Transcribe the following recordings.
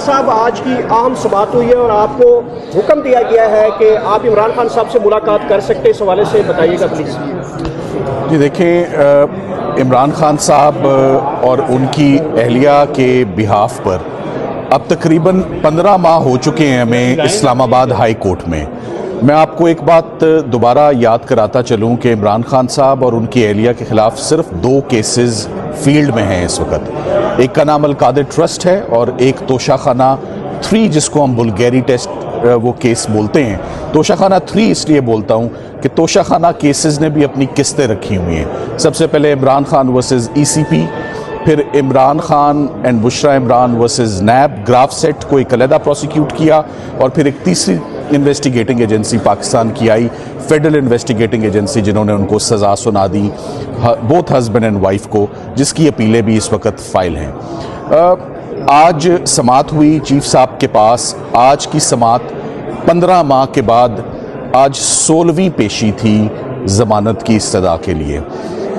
साहब, आज की अहम समाअत हुई है और आपको हुक्म दिया गया है कि आप इमरान खान साहब से मुलाकात कर सकते हैं। इस हवाले से बताइएगा प्लीज़। जी देखिए, इमरान खान साहब और उनकी अहलिया के बिहाफ पर अब तकरीबन 15 माह हो चुके हैं हमें इस्लामाबाद हाई कोर्ट में। मैं आपको एक बात दोबारा याद कराता चलूं कि इमरान खान साहब और उनकी अहलिया के ख़िलाफ़ सिर्फ 2 केसेस फील्ड में हैं इस वक्त। एक का नाम अल-कादिर ट्रस्ट है और एक तोशाखाना 3, जिसको हम बुल्गारी टेस्ट वो केस बोलते हैं। तोशाखाना 3 इसलिए बोलता हूँ कि तोशाखाना केसेस ने भी अपनी किस्तें रखी हुई हैं। सबसे पहले इमरान खान वर्सेस ECP, फिर Imran Khan and Bushra Imran versus NAB, graph set को एक अलहदा प्रोसिक्यूट किया, और फिर एक तीसरी इन्वेस्टिगेटिंग एजेंसी पाकिस्तान की आई, फेडरल इन्वेस्टिगेटिंग एजेंसी, जिन्होंने उनको सज़ा सुना दी, बोथ हस्बैंड एंड वाइफ को, जिसकी अपीलें भी इस वक्त फ़ाइल हैं। आज समाअत हुई चीफ साहब के पास। आज की समाअत 15 माह के बाद आज 16वीं पेशी थी ज़मानत की इस्तदा के लिए,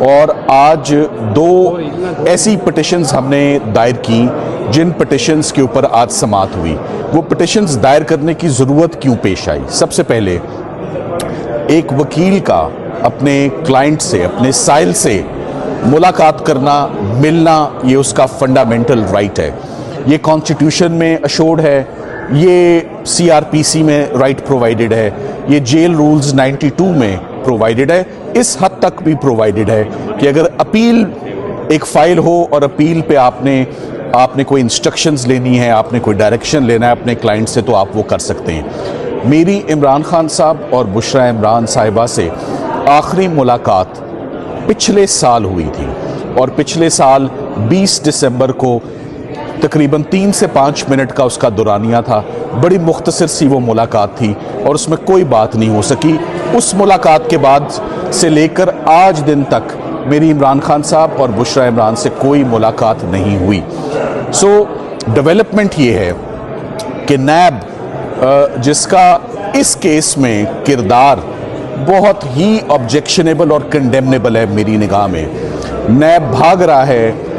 और आज 2 ऐसी पिटिशन्स हमने दायर की जिन पिटिशन्स के ऊपर आज समाअत हुई। वो पिटिशन्स दायर करने की ज़रूरत क्यों पेश आई? सबसे पहले एक वकील का अपने क्लाइंट से, अपने साइल से मुलाकात करना, मिलना, ये उसका फंडामेंटल राइट है। ये कॉन्स्टिट्यूशन में अशोर्ड है, ये CRPC में राइट प्रोवाइडेड है, ये जेल रूल्स 92 में प्रोवाइडेड है। इस हद तक भी प्रोवाइडेड है कि अगर अपील एक फ़ाइल हो और अपील पे आपने कोई इंस्ट्रक्शंस लेनी है, आपने कोई डायरेक्शन लेना है अपने क्लाइंट से, तो आप वो कर सकते हैं। मेरी इमरान खान साहब और बुशरा इमरान साहिबा से आखिरी मुलाकात पिछले साल हुई थी, और पिछले साल 20 दिसंबर को तकरीबन 3 से 5 मिनट का उसका दुरानिया था। बड़ी मुख्तसर सी वो मुलाकात थी और उसमें कोई बात नहीं हो सकी। उस मुलाकात के बाद से लेकर आज दिन तक मेरी इमरान खान साहब और बुशरा इमरान से कोई मुलाकात नहीं हुई। सो डेवलपमेंट ये है कि नैब, जिसका इस केस में किरदार बहुत ही ऑब्जेक्शनेबल और कंडेमनेबल है मेरी निगाह में, नैब भाग रहा है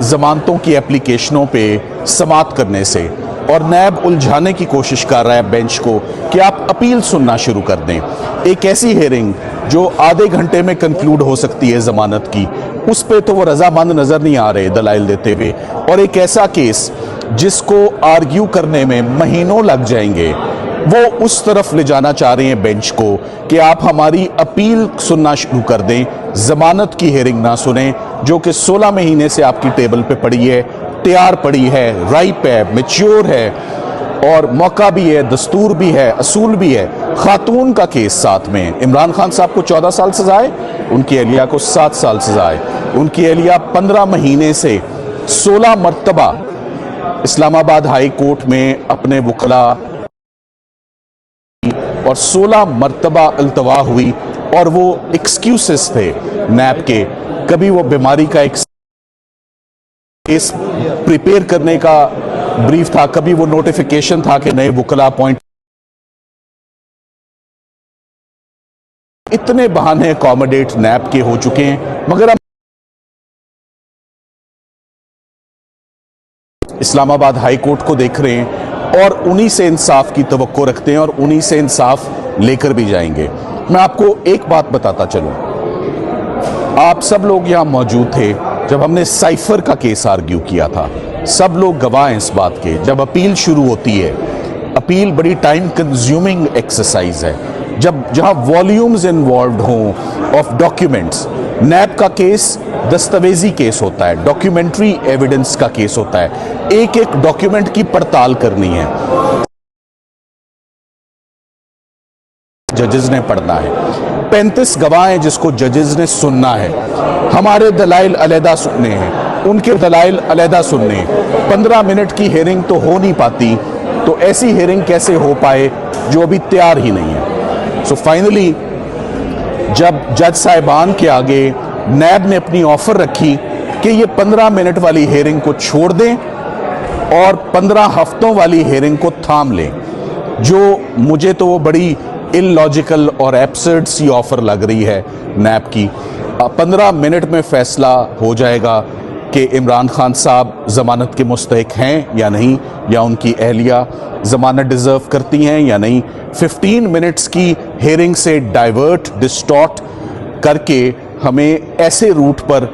ज़मानतों की एप्लीकेशनों पे समाअत करने से, और नैब उलझाने की कोशिश कर रहा है बेंच को कि आप अपील सुनना शुरू कर दें। एक ऐसी हेयरिंग जो आधे घंटे में कंक्लूड हो सकती है ज़मानत की, उस पे तो वो रजामंद नज़र नहीं आ रहे दलाइल देते हुए, और एक ऐसा केस जिसको आर्ग्यू करने में महीनों लग जाएंगे, वो उस तरफ ले जाना चाह रहे हैं बेंच को कि आप हमारी अपील सुनना शुरू कर दें, ज़मानत की हेयरिंग ना सुने, जो कि 16 महीने से आपकी टेबल पे पड़ी है, तैयार पड़ी है, राइप है, मैच्योर है, और मौका भी है, दस्तूर भी है, असूल भी है। खातून का केस साथ में, इमरान खान साहब को 14 साल सजा है, उनकी अहलिया को 7 साल सजा है। उनकी अहलिया 15 महीने से 16 मरतबा इस्लामाबाद हाई कोर्ट में अपने वकला और 16 मरतबा अल्तवा हुई, और वो एक्सक्यूसेस थे नैब के। कभी वो बीमारी का एक केस प्रिपेयर करने का ब्रीफ था, कभी वो नोटिफिकेशन था कि नए वकला अपॉइंट। इतने बहाने अकोमोडेट नैब के हो चुके हैं, मगर अब इस्लामाबाद हाई कोर्ट को देख रहे हैं और उन्हीं से इंसाफ की तवक्को रखते हैं और उन्हीं से इंसाफ लेकर भी जाएंगे। मैं आपको एक बात बताता चलूं, आप सब लोग यहां मौजूद थे जब हमने साइफर का केस आर्ग्यू किया था। सब लोग गवाह हैं इस बात के। जब अपील शुरू होती है, अपील बड़ी टाइम कंज्यूमिंग एक्सरसाइज है, जहां वॉल्यूम्स इन्वॉल्व हों ऑफ डॉक्यूमेंट्स। नैब का केस दस्तावेजी केस होता है, डॉक्यूमेंट्री एविडेंस का केस होता है, एक एक डॉक्यूमेंट की पड़ताल करनी है, जजेस ने पढ़ना है। 35 गवाह हैं जिसको जजेस ने सुनना है। हमारे दलाइल अलहदा सुनने हैं, उनके दलाइल अलहदा सुनने हैं। 15 मिनट की हेयरिंग तो हो नहीं पाती, तो ऐसी हेयरिंग कैसे हो पाए जो अभी तैयार ही नहीं है। सो फाइनली जब जज साहिबान के आगे नैब ने अपनी ऑफर रखी कि ये 15 मिनट वाली हेयरिंग को छोड़ दें और 15 हफ्तों वाली हेयरिंग को थाम लें, जो मुझे तो वो बड़ी इलॉजिकल और एब्सर्ड सी ऑफर लग रही है नैब की। 15 मिनट में फैसला हो जाएगा कि इमरान खान साहब ज़मानत के मुस्तहिक हैं या नहीं, या उनकी अहलिया ज़मानत डिज़र्व करती हैं या नहीं। 15 मिनट्स की हेयरिंग से डाइवर्ट डिस्टॉर्ट करके हमें ऐसे रूट पर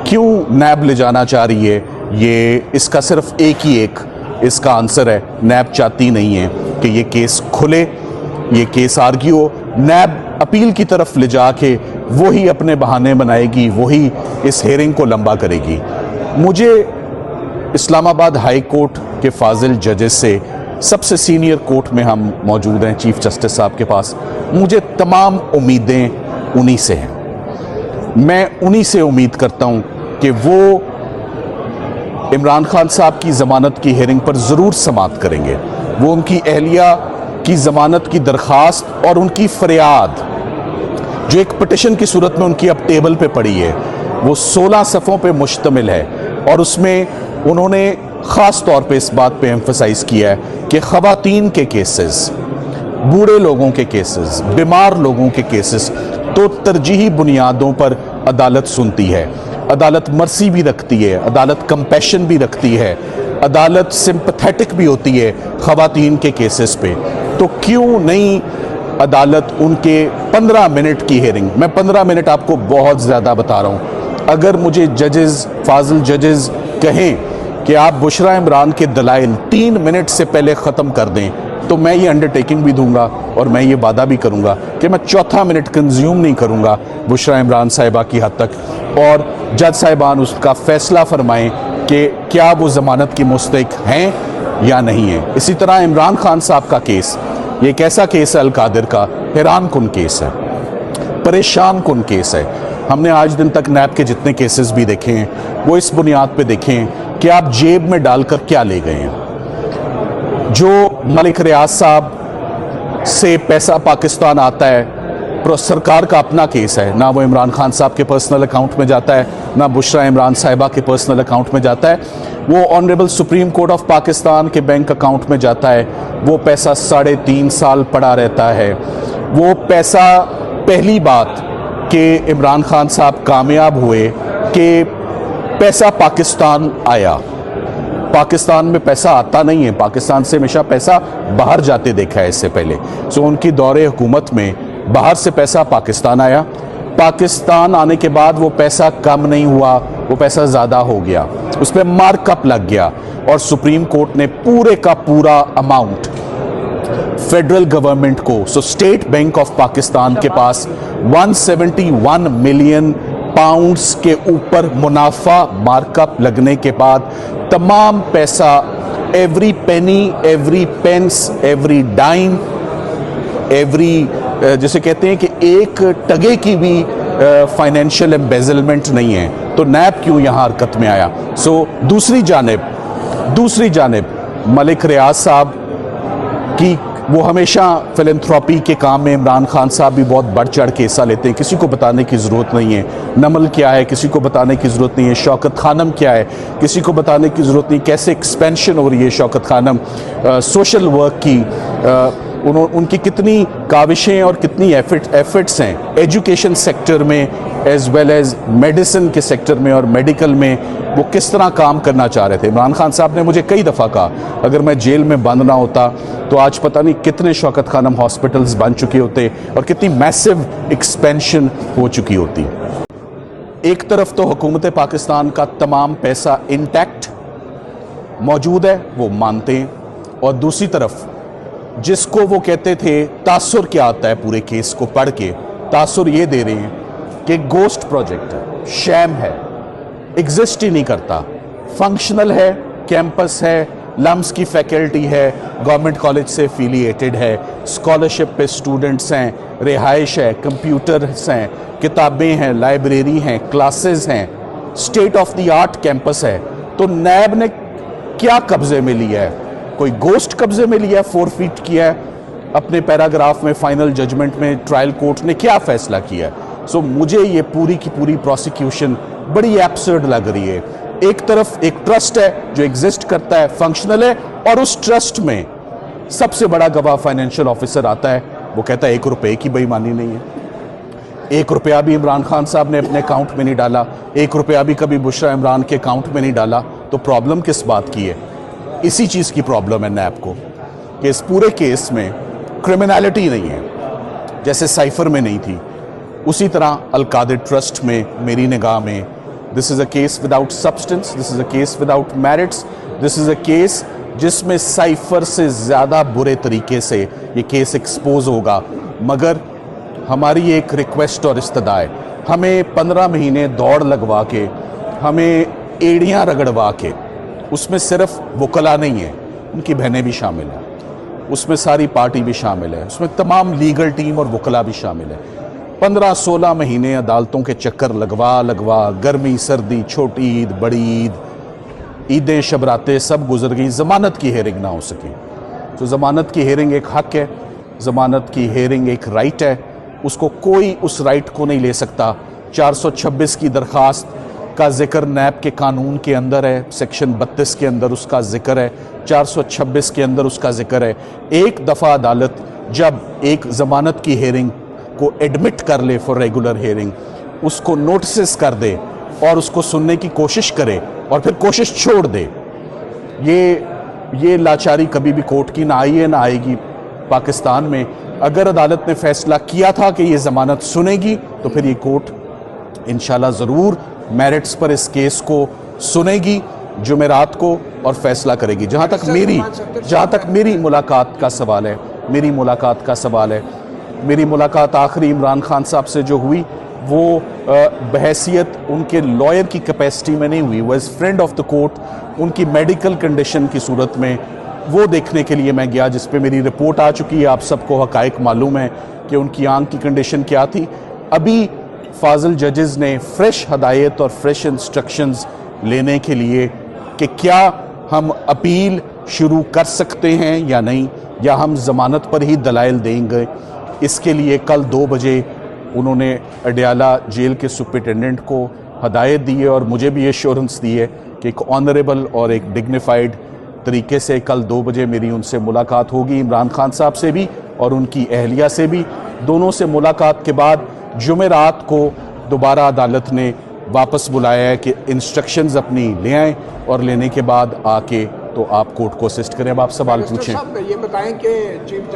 क्यों नैब ले जाना चाह रही है, ये इसका सिर्फ एक इसका आंसर है। नैब चाहती नहीं है कि ये केस खुले, ये केस आर्ग्यू हो। नैब अपील की तरफ ले जाके वही अपने बहाने बनाएगी, वही इस हेयरिंग को लंबा करेगी। मुझे इस्लामाबाद हाई कोर्ट के फाजिल जजेस से, सबसे सीनियर कोर्ट में हम मौजूद हैं चीफ जस्टिस साहब के पास, मुझे तमाम उम्मीदें उन्हीं से हैं। मैं उन्हीं से उम्मीद करता हूं कि वो इमरान खान साहब की ज़मानत की हेयरिंग पर ज़रूर समाअत करेंगे। वो उनकी अहलिया की ज़मानत की दरख्वास्त और उनकी फरियाद, जो एक पिटिशन की सूरत में उनकी अब टेबल पे पड़ी है, वो 16 सफ़ों पे मुश्तमिल है। और उसमें उन्होंने ख़ास तौर पे इस बात पे एम्फसाइज़ किया है कि ख़वातीन के केसेस, बूढ़े लोगों के केसेस, बीमार लोगों के केसेस तो तरजीही बुनियादों पर अदालत सुनती है। अदालत मर्सी भी रखती है, अदालत कंपैशन भी रखती है, अदालत सिंपैथेटिक भी होती है ख़वातीन के केसेस पे। तो क्यों नहीं अदालत उनके 15 मिनट की हेयरिंग, मैं 15 मिनट आपको बहुत ज़्यादा बता रहा हूँ, अगर मुझे जजेस, फाजिल जजेस कहें कि आप बुशरा इमरान के दलाइल 3 मिनट से पहले ख़त्म कर दें, तो मैं ये अंडरटेकिंग भी दूंगा और मैं ये वादा भी करूंगा कि मैं चौथा मिनट कंज्यूम नहीं करूंगा बुशरा इमरान साहिबा की हद तक, और जज साहिबान उसका फैसला फरमाएं कि क्या वो ज़मानत की मुस्तहिक हैं या नहीं है। इसी तरह इमरान खान साहब का केस, ये एक ऐसा केस है अलकादिर का, हैरान कुन केस है, परेशान कुन केस है। हमने आज दिन तक नैब के जितने केसेस भी देखे हैं वो इस बुनियाद पे देखें कि आप जेब में डालकर क्या ले गए हैं। जो मलिक रियाज साहब से पैसा पाकिस्तान आता है, सरकार का अपना केस है, ना वो इमरान खान साहब के पर्सनल अकाउंट में जाता है, ना बुशरा इमरान साहिबा के पर्सनल अकाउंट में जाता है, वो honourable supreme court of Pakistan के बैंक अकाउंट में जाता है। वो पैसा 3.5 साल पड़ा रहता है। वो पैसा, पहली बात कि इमरान खान साहब कामयाब हुए कि पैसा पाकिस्तान आया। पाकिस्तान में पैसा आता नहीं है, पाकिस्तान से हमेशा पैसा बाहर जाते देखा है इससे पहले। सो उनकी दौरे हुकूमत में बाहर से पैसा पाकिस्तान आया। पाकिस्तान आने के बाद वो पैसा कम नहीं हुआ, वो पैसा ज़्यादा हो गया, उस पर मार्कअप लग गया और सुप्रीम कोर्ट ने पूरे का पूरा अमाउंट फेडरल गवर्नमेंट को, सो स्टेट बैंक ऑफ पाकिस्तान के पास 171 मिलियन पाउंड्स के ऊपर मुनाफा मार्कअप लगने के बाद तमाम पैसा, every penny, every pence, every dime, every, जैसे कहते हैं कि एक टगे की भी फाइनेंशियल एम्बेजलमेंट नहीं है, तो नैब क्यों यहाँ हरकत में आया। सो दूसरी जानिब मलिक रियाज साहब की, वो हमेशा फिलैंथ्रोपी के काम में इमरान खान साहब भी बहुत बढ़ चढ़ के हिस्सा लेते हैं, किसी को बताने की ज़रूरत नहीं है। नमल क्या है किसी को बताने की ज़रूरत नहीं है, शौकत खानम क्या है किसी को बताने की ज़रूरत नहीं, कैसे एक्सपेंशन हो रही है शौकत खानम, सोशल वर्क की, उनकी कितनी काविशें और कितनी एफर्ट्स हैं एजुकेशन सेक्टर में एज वेल एज मेडिसिन के सेक्टर में और मेडिकल में, वो किस तरह काम करना चाह रहे थे। इमरान खान साहब ने मुझे कई दफ़ा कहा अगर मैं जेल में बंद ना होता तो आज पता नहीं कितने शौकत खानम हॉस्पिटल्स बन चुके होते और कितनी मैसिव एक्सपेंशन हो चुकी होती। एक तरफ तो हुकूमत पाकिस्तान का तमाम पैसा इंटैक्ट मौजूद है, वो मानते हैं, और दूसरी तरफ जिसको वो कहते थे तासुर क्या आता है पूरे केस को पढ़ के, तासुर ये दे रहे हैं कि गोस्ट प्रोजेक्ट है, शैम है, एग्जिस्ट ही नहीं करता, फंक्शनल है, कैंपस है, लम्स की फैकल्टी है, गवर्नमेंट कॉलेज से एफिलिएटेड है, स्कॉलरशिप पे स्टूडेंट्स हैं, रिहाइश है, कंप्यूटर्स हैं, किताबें हैं, लाइब्रेरी हैं, क्लासेस हैं, state of the art campus है। तो नैब ने क्या कब्जे में लिया है? कोई गोस्ट कब्जे में लिया है, 4 फीट किया है। अपने पैराग्राफ में फाइनल जजमेंट में ट्रायल कोर्ट ने क्या फैसला किया है? सो मुझे ये पूरी की पूरी प्रोसिक्यूशन बड़ी एब्सर्ड लग रही है। एक तरफ एक ट्रस्ट है जो एग्जिस्ट करता है, फंक्शनल है, और उस ट्रस्ट में सबसे बड़ा गवाह फाइनेंशियल ऑफिसर आता है, वो कहता है 1 रुपए की बेईमानी नहीं है। 1 रुपया भी इमरान खान साहब ने अपने अकाउंट में नहीं डाला, 1 रुपया भी कभी बुशरा इमरान के अकाउंट में नहीं डाला। तो प्रॉब्लम किस बात की है? इसी चीज़ की प्रॉब्लम है नैब को कि इस पूरे केस में क्रिमिनलिटी नहीं है, जैसे साइफर में नहीं थी, उसी तरह अलकादिर ट्रस्ट में मेरी निगाह में this is a case without substance, this is a case without merits, this is a case जिसमें साइफर से ज़्यादा बुरे तरीके से ये केस एक्सपोज होगा। मगर हमारी एक रिक्वेस्ट और इस्तदा है, हमें 15 महीने दौड़ लगवा के, हमें एड़ियाँ रगड़वा के, उसमें सिर्फ वकला नहीं है, उनकी बहनें भी शामिल हैं, उसमें सारी पार्टी भी शामिल है, उसमें तमाम लीगल टीम और वकला भी शामिल है। 15-16 महीने अदालतों के चक्कर लगवा गर्मी सर्दी, छोटी ईद, बड़ी ईद, ईदें शबरातें सब गुजर गई, ज़मानत की हेयरिंग ना हो सकी। तो ज़मानत की हेयरिंग एक हक है, ज़मानत की हेयरिंग एक राइट है, उसको कोई उस राइट को नहीं ले सकता। 426 की दरख्वास्त का जिक्र नैब के कानून के अंदर है, सेक्शन 32 के अंदर उसका जिक्र है, 426 के अंदर उसका जिक्र है। एक दफ़ा अदालत जब एक ज़मानत की हेयरिंग को एडमिट कर ले फॉर रेगुलर हेयरिंग, उसको नोटिस कर दे और उसको सुनने की कोशिश करे और फिर कोशिश छोड़ दे, ये लाचारी कभी भी कोर्ट की ना आई है ना आएगी पाकिस्तान में। अगर अदालत ने फैसला किया था कि ये ज़मानत सुनेगी तो फिर ये कोर्ट इंशाल्लाह ज़रूर मेरिट्स पर इस केस को सुनेगी जुमेरात को और फैसला करेगी। जहाँ तक मेरी मुलाकात का सवाल है, मेरी मुलाकात आखिरी इमरान खान साहब से जो हुई वो बहैसियत उनके लॉयर की कैपेसिटी में नहीं हुई, वो as friend of the court उनकी मेडिकल कंडीशन की सूरत में वो देखने के लिए मैं गया, जिस पे मेरी रिपोर्ट आ चुकी है। आप सबको हकायक मालूम है कि उनकी आंख की कंडीशन क्या थी। अभी फाजिल जजेस ने फ्रेश हदायत और फ्रेश इंस्ट्रक्शंस लेने के लिए कि क्या हम अपील शुरू कर सकते हैं या नहीं, या हम ज़मानत पर ही दलाइल देंगे, इसके लिए कल 2 बजे उन्होंने अडयाला जेल के सुपरिटेंडेंट को हदायत दी है और मुझे भी एश्योरेंस दी है कि एक ऑनरेबल और एक डिग्निफाइड तरीके से कल 2 बजे मेरी उनसे मुलाकात होगी, इमरान खान साहब से भी और उनकी अहलिया से भी। दोनों से मुलाकात के बाद जुमेरात को दोबारा अदालत ने वापस बुलाया है कि इंस्ट्रक्शंस अपनी ले आएँ और लेने के बाद आके तो आप कोर्ट को असिस्ट करें। अब आप सवाल पूछें। ये बताएं कि चीफ